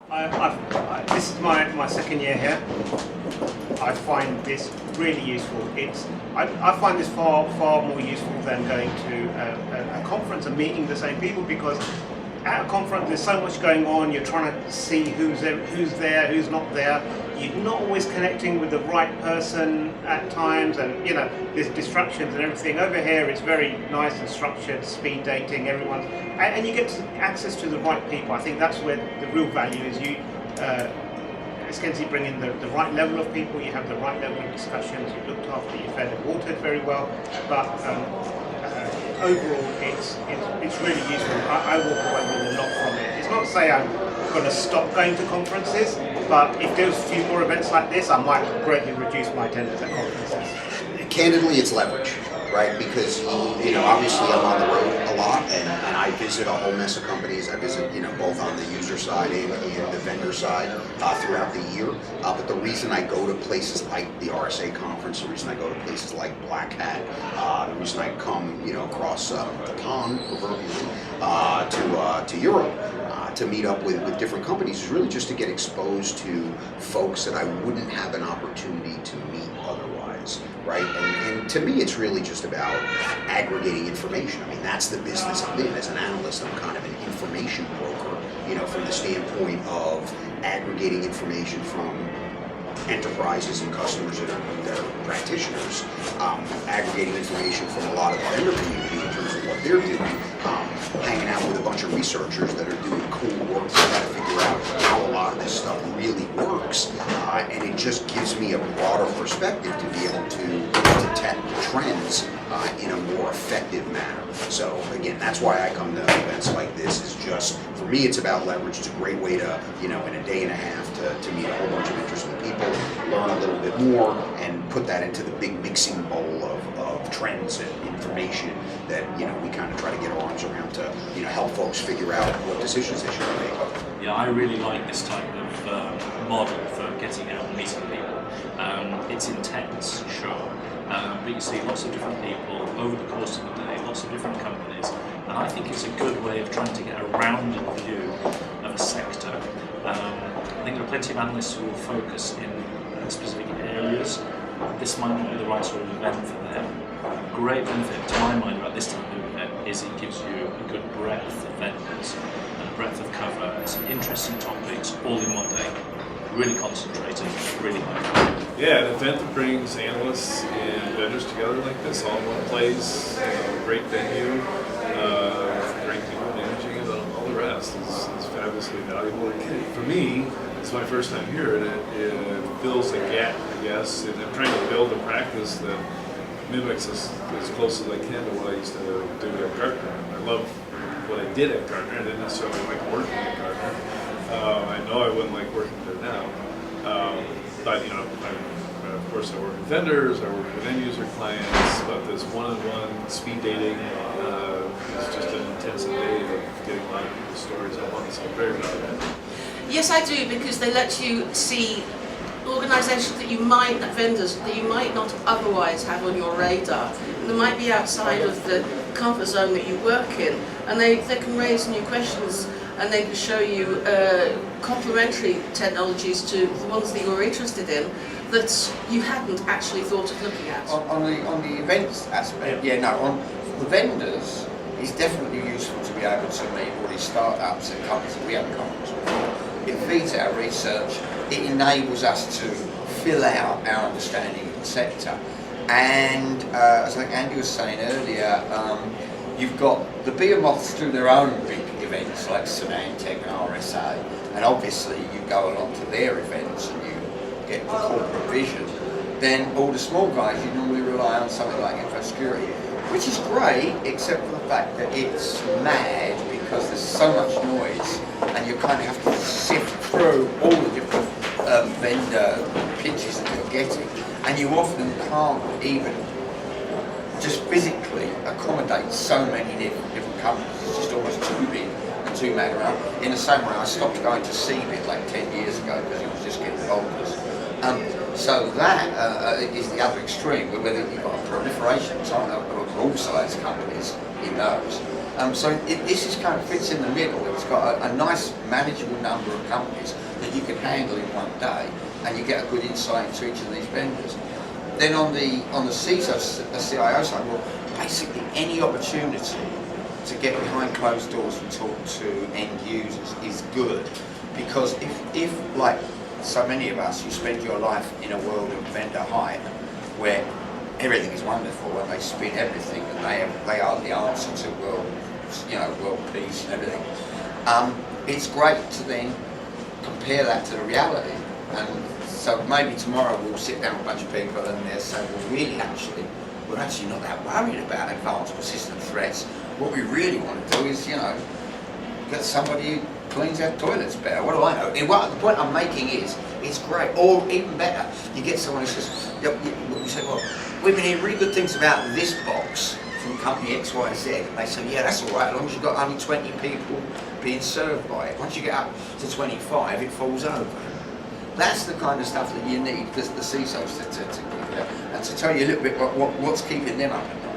This is my second year here. I find this really useful. I find this far more useful than going to a conference and meeting the same people, because at a conference there's so much going on. You're trying to see who's there, who's not there. You're not always connecting with the right person at times, and there's distractions and everything. Over here it's very nice and structured, speed dating, everyone, and you get access to the right people. I think that's where the real value is. You Eskenzi bring in the right level of people, you have the right level of discussions, you're looked after, you're fed and watered very well, but overall it's really useful. I walk away with a lot from it. It's not to say I'm going to stop going to conferences, but if there's a few more events like this, I might greatly reduce my attendance at conferences. Candidly, it's leverage, right? Because obviously I'm on the road a lot, and I visit a whole mess of companies. I visit both on the user side and the vendor side throughout the year. But the reason I go to places like the RSA conference, the reason I go to places like Black Hat, the reason I come across the pond proverbially to Europe to meet up with different companies is really just to get exposed to folks that I wouldn't have an opportunity to meet otherwise, right? And to me, it's really just about aggregating information. I mean, that's the business I'm in. As an analyst, I'm kind of an information broker, from the standpoint of aggregating information from enterprises and customers that are practitioners, aggregating information from a lot of the vendor community in terms of what they're doing, hanging out with a bunch of researchers that are doing cool work to try to figure out how a lot of this stuff really works, and it just gives me a broader perspective to be able to detect trends in a more effective manner. So again, that's why I come to events like this. Is just, for me, it's about leverage. It's a great way to, in a day and a half to meet a whole bunch of interesting people, learn a little bit more, and put that into the big mixing bowl of trends and information that we kind of try to get our arms around to help folks figure out what decisions they should make. Yeah, I really like this type of model for getting out and meeting people. It's intense, sure, but you see lots of different people over the course of the day, lots of different companies, and I think it's a good way of trying to get a rounded view of a sector. I think there are plenty of analysts who will focus in specific areas. This might not be the right sort of event for them. A great benefit, to my mind, about this type of event is it gives you a good breadth of vendors and a breadth of cover and some interesting topics all in one day. Really concentrated, really high. Yeah, an event that brings analysts and vendors together like this all in one place, great venue, great people managing it, all the rest is fabulously valuable. For me, it's my first time here, and it fills a gap, I guess, and I'm trying to build a practice that mimics as close as I can to what I used to do at Gartner. I love what I did at Gartner. I didn't necessarily like working at Gartner. I know I wouldn't like working there now, but of course I work with vendors, I work with end user clients, but this one-on-one speed dating is just an intensive day of getting a lot of people's stories at once. So I'm very proud of that. Yes, I do, because they let you see organisations vendors that you might not otherwise have on your radar. They might be outside of the comfort zone that you work in, and they can raise new questions, and they can show you complementary technologies to the ones that you're interested in that you hadn't actually thought of looking at. On the events aspect, on the vendors, it's definitely useful to be able to meet all these startups and companies that we haven't come across before. It feeds our research, it enables us to fill out our understanding of the sector. And as like Andy was saying earlier, you've got the behemoths do their own big events like Symantec and RSA, and obviously you go along to their events and you get the corporate vision. Then all the small guys, you normally rely on something like infosecurity, which is great, except for the fact that it's mad because there's so much noise, and you kind of have to sift through all the different vendor pitches that you're getting, and you often can't even just physically accommodate so many different companies. It's just almost too big and too mad around. In the same way, I stopped going to CBIT like 10 years ago because it was just getting bonkers. So that is the other extreme, where whether you've got a proliferation of all size companies in those. This is kind of fits in the middle. It's got a nice manageable number of companies that you can handle in one day, and you get a good insight into each of these vendors. Then on the CISO, the CIO side, well, basically any opportunity to get behind closed doors and talk to end users is good, because if like so many of us, you spend your life in a world of vendor hype where everything is wonderful and they spin everything and they are the answer to world peace and everything. It's great to then compare that to the reality. And so maybe tomorrow we'll sit down with a bunch of people and they'll say, well, we're actually not that worried about advanced persistent threats. What we really want to do is, get somebody who cleans our toilets better. What do I know? And the point I'm making is, it's great. Or even better, you get someone who says, you say, well, we've been hearing really good things about this box from company XYZ. And they say, yeah, that's all right, as long as you've got only 20 people being served by it. Once you get up to 25, it falls over. That's the kind of stuff that you need, the CISOs to give you, and to tell you a little bit what's keeping them up at night.